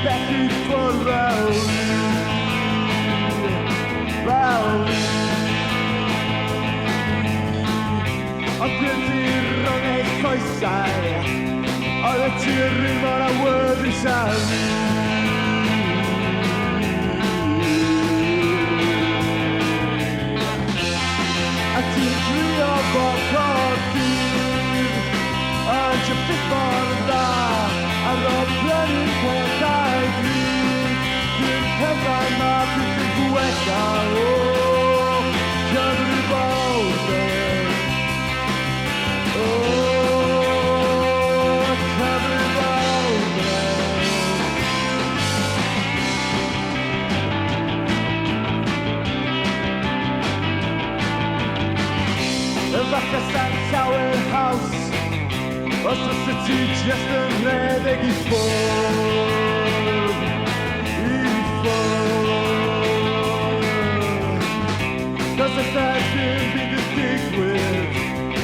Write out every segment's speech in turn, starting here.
felly ffwrdd fel Ond dydy rhwng eich coesau Oedd y tiri mor awyddus a fi A ti'n trio bod pob dydd Ond ti'n byth mor dda Ar ôl prynu'n pethau gryf Dwi'n pethau ma byth yn gwella o Cyfrifoldeb O Cyfrifoldeb Efallai sa'n llawer haws Os oes y ti just yn rhedeg i ffwrdd Cos oes da dim byd yn digwydd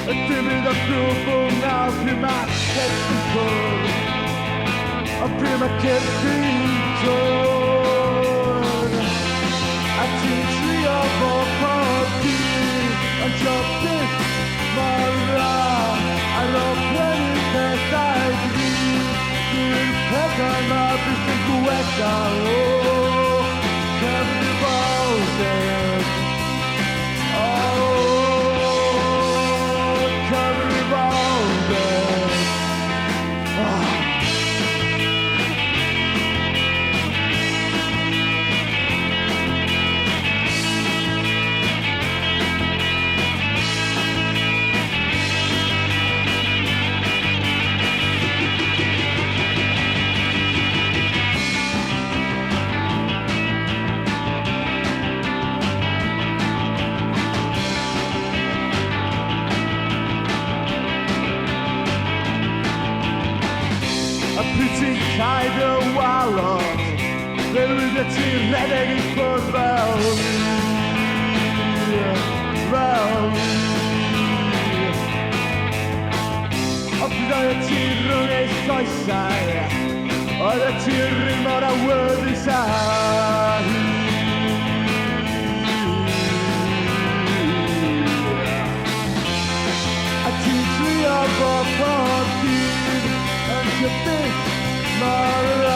Y dim byd o gwbl nawr pryd mae cyrff yn cwrdd O pryd mae cyrff yn dod A ti'n trio fod pob dydd Ond jo byth mor dda Ar ôl prynu'n pethau gryf Dwi'n pethau ma byth yn gwella o Cyfrifoldeb O Cyfrifoldeb Ti'n cael y walod Fe rwy'n ti'n rhedeg i ffwrdd fel O pryd oedd y ti'n rhwng eich coesau Oedd y ti'n rhywun mor awyddus a A ti'n trio bod pob dydd Yn byth mor dda